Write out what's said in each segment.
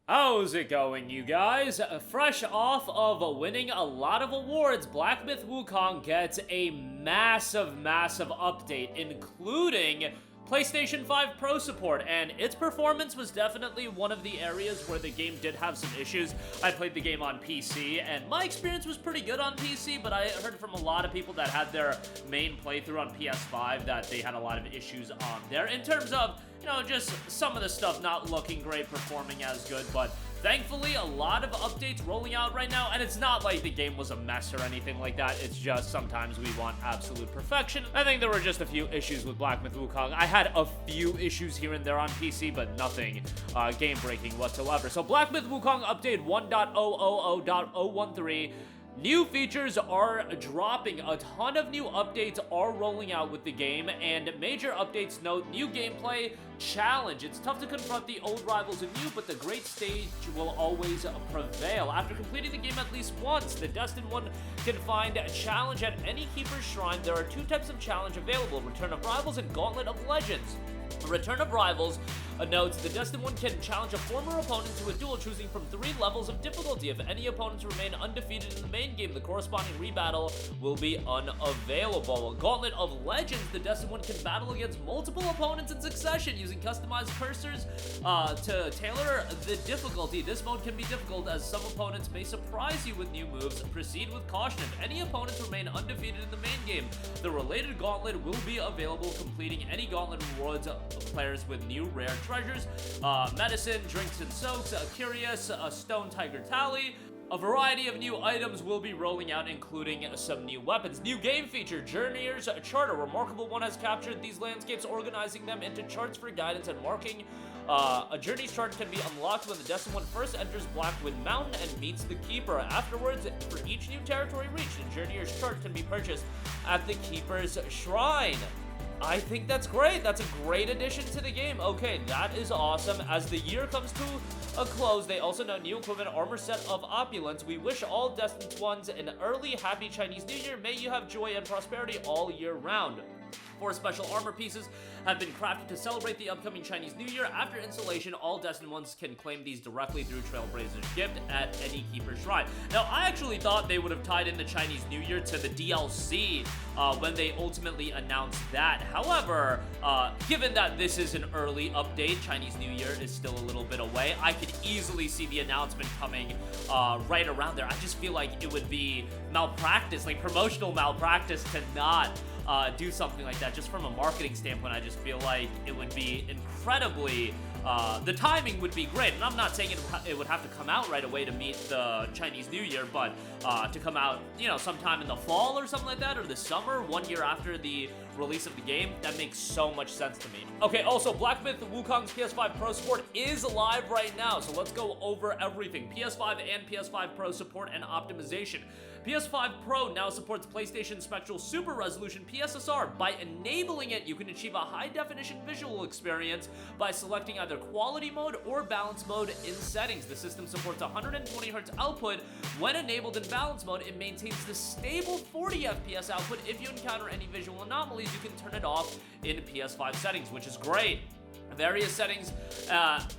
How's it going, you guys? Fresh off of winning a lot of awards, Black Myth Wukong gets a massive update, including PlayStation 5 Pro support, and its performance was definitely one of the areas where the game did have some issues. I played the game on PC, and my experience was pretty good on PC, but I heard from a lot of people that had their main playthrough on PS5 that they had a lot of issues on there in terms of, just some of the stuff not looking great, performing as good, but thankfully, a lot of updates rolling out right now, and it's not like the game was a mess or anything like that. It's just sometimes we want absolute perfection. I think there were just a few issues with Black Myth Wukong. I had a few issues here and there on PC, but nothing game-breaking whatsoever. So Black Myth Wukong update 1.000.013. New features are dropping. A ton of new updates are rolling out with the game, and major updates note new gameplay challenge. It's tough to confront the old rivals anew, but the great stage will always prevail. After completing the game at least once, the Destined One can find a challenge at any Keeper's Shrine. There are two types of challenge available: Return of Rivals and Gauntlet of Legends. Return of Rivals notes the Destined One can challenge a former opponent to a duel, choosing from 3 levels of difficulty. If any opponents remain undefeated in the main game, the corresponding rebattle will be unavailable. Gauntlet of Legends, the Destined One can battle against multiple opponents in succession using customized cursors to tailor the difficulty. This mode can be difficult as some opponents may surprise you with new moves. Proceed with caution. If any opponents remain undefeated in the main game, the related gauntlet will be available, completing any gauntlet rewards players with new rare treasures, medicine, drinks and soaks, curious, a stone tiger tally. A variety of new items will be rolling out, including some new weapons. New game feature, Journeyer's Chart. A remarkable one has captured these landscapes, organizing them into charts for guidance and marking. A journey's chart can be unlocked when the Destined One first enters Blackwood Mountain and meets the Keeper. Afterwards, for each new territory reached, a Journeyer's Chart can be purchased at the Keeper's Shrine. I think that's great. That's a great addition to the game. Okay, that is awesome. As the year comes to a close, they also note new equipment armor set of opulence. We wish all Destined Ones an early happy Chinese New Year. May you have joy and prosperity all year round. 4 special armor pieces have been crafted to celebrate the upcoming Chinese New Year. After installation, all Destined Ones can claim these directly through Trailblazer's Gift at any Keeper's Shrine. Now, I actually thought they would have tied in the Chinese New Year to the DLC when they ultimately announced that. However, given that this is an early update, Chinese New Year is still a little bit away, I could easily see the announcement coming right around there. I just feel like it would be malpractice, like promotional malpractice, to not do something like that. Just from a marketing standpoint, I just feel like it would be incredibly the timing would be great, and I'm not saying it would have to come out right away to meet the Chinese New Year, but to come out, sometime in the fall or something like that, or the summer, 1 year after the release of the game, that makes so much sense to me. Okay, also, Black Myth Wukong's PS5 Pro support is live right now, so let's go over everything. PS5 and PS5 Pro support and optimization. PS5 Pro now supports PlayStation Spectral Super Resolution PSSR. By enabling it, you can achieve a high-definition visual experience by selecting either quality mode or balance mode in settings. The system supports 120Hz output. When enabled in balance mode, it maintains the stable 40 FPS output. If you encounter any visual anomalies, you can turn it off in PS5 settings, which is great. Various settings,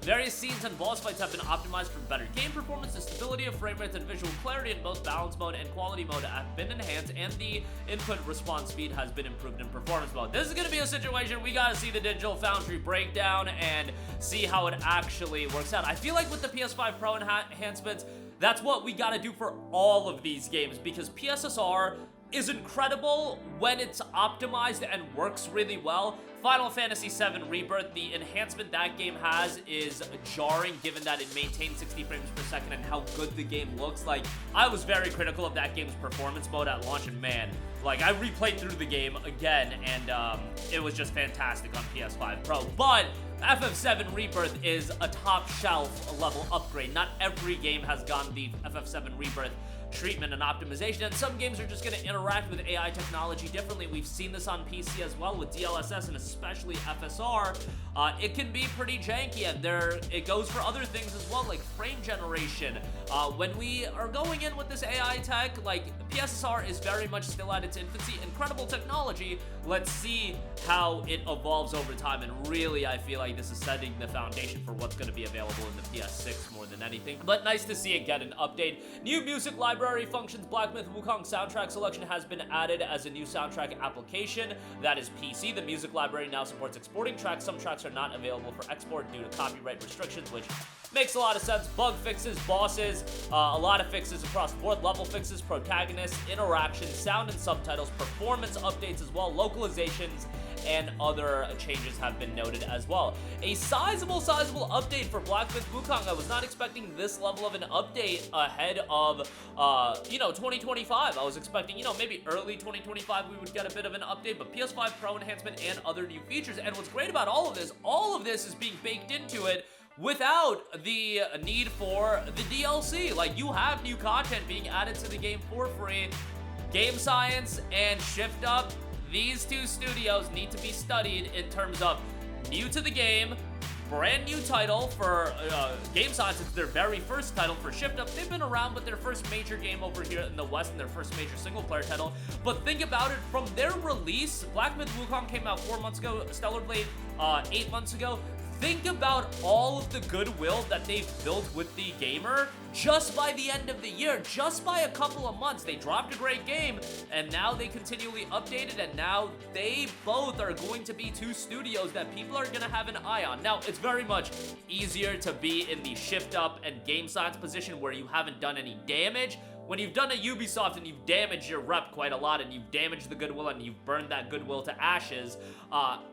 various scenes and boss fights have been optimized for better game performance. The stability of frame rates and visual clarity in both balance mode and quality mode have been enhanced, and the input response speed has been improved in performance mode. This is going to be a situation we got to see the Digital Foundry breakdown and see how it actually works out. I feel like with the PS5 Pro enhancements, that's what we got to do for all of these games, because PSSR is incredible when it's optimized and works really well. Final Fantasy VII Rebirth, the enhancement that game has is jarring, given that it maintains 60 frames per second and how good the game looks. Like, I was very critical of that game's performance mode at launch, and man, like, I replayed through the game again, and it was just fantastic on PS5 Pro. But FF7 Rebirth is a top shelf level upgrade. Not every game has gotten the FF7 Rebirth treatment and optimization, and some games are just going to interact with AI technology differently. We've seen this on PC as well with DLSS and especially FSR. It can be pretty janky, and it goes for other things as well, like frame generation. When we are going in with this AI tech, like PSSR is very much still at its infancy. Incredible technology. Let's see how it evolves over time, and really I feel like this is setting the foundation for what's going to be available in the PS6 more than anything. But nice to see it get an update. New music library functions. Black Myth Wukong soundtrack selection has been added as a new soundtrack application. That is PC. The music library now supports exporting tracks. Some tracks are not available for export due to copyright restrictions, which makes a lot of sense. Bug fixes, bosses, a lot of fixes across the board, level fixes, protagonists, interactions, sound and subtitles, performance updates as well, localizations, and other changes have been noted as well. A sizable update for Black Myth Wukong. I was not expecting this level of an update ahead of, 2025. I was expecting, maybe early 2025 we would get a bit of an update, but PS5 Pro enhancement and other new features. And what's great about all of this is being baked into it without the need for the DLC. Like, you have new content being added to the game for free. Game Science and Shift Up, these two studios need to be studied in terms of new to the game, brand new title for Game Science. It's their very first title. For Shift Up, they've been around, but their first major game over here in the West and their first major single-player title. But think about it, from their release, Black Myth Wukong came out 4 months ago, Stellar Blade 8 months ago. Think about all of the goodwill that they've built with the gamer just by the end of the year, just by a couple of months. They dropped a great game, and now they continually update it, and now they both are going to be two studios that people are going to have an eye on. Now, it's very much easier to be in the Shift Up and Game Science position where you haven't done any damage. When you've done a Ubisoft and you've damaged your rep quite a lot and you've damaged the goodwill and you've burned that goodwill to ashes,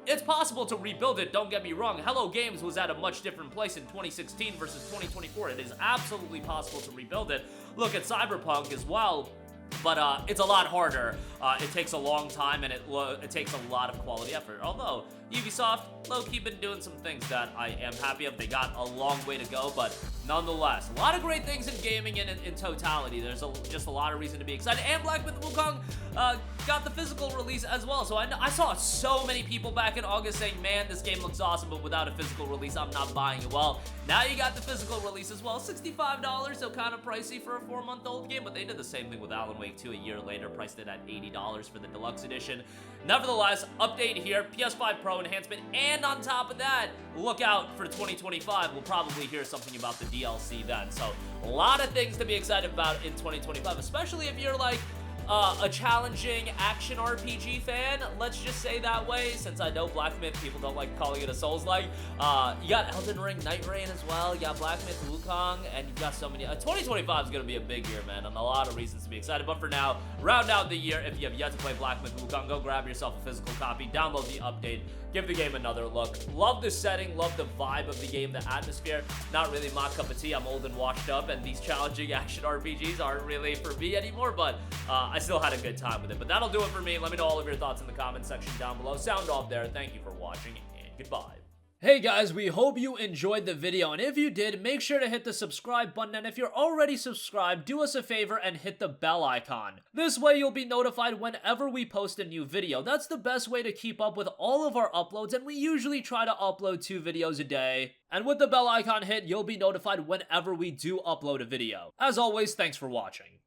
it's possible to rebuild it, don't get me wrong. Hello Games was at a much different place in 2016 versus 2024. It is absolutely possible to rebuild it. Look at Cyberpunk as well. But it's a lot harder. It takes a long time, and it takes a lot of quality effort. Although Ubisoft, low-key, been doing some things that I am happy of. They got a long way to go, but nonetheless, a lot of great things in gaming in totality. There's just a lot of reason to be excited. And Black Myth Wukong got the physical release as well. So I saw so many people back in August saying, man, this game looks awesome, but without a physical release, I'm not buying it. Well, now you got the physical release as well. $65, so kind of pricey for a 4-month-old game, but they did the same thing with Alan Wake 2 a year later, priced it at $80 for the deluxe edition. Nevertheless, update here, PS5 Pro enhancement, and on top of that, look out for 2025. We'll probably hear something about the DLC then. So a lot of things to be excited about in 2025, especially if you're like a challenging action RPG fan, let's just say that way, since I know Black Myth, people don't like calling it a Souls-like. You got Elden Ring, Night Rain as well, you got Black Myth Wukong, and you've got so many. 2025 is going to be a big year, man, and a lot of reasons to be excited. But for now, round out the year, if you have yet to play Black Myth Wukong, go grab yourself a physical copy, download the update, give the game another look. Love the setting, love the vibe of the game, the atmosphere. Not really my cup of tea. I'm old and washed up, and these challenging action RPGs aren't really for me anymore, but I still had a good time with it. But that'll do it for me. Let me know all of your thoughts in the comment section down below. Sound off there. Thank you for watching, and goodbye. Hey guys, we hope you enjoyed the video, and if you did, make sure to hit the subscribe button, and if you're already subscribed, do us a favor and hit the bell icon. This way you'll be notified whenever we post a new video. That's the best way to keep up with all of our uploads, and we usually try to upload 2 videos a day. And with the bell icon hit, you'll be notified whenever we do upload a video. As always, thanks for watching.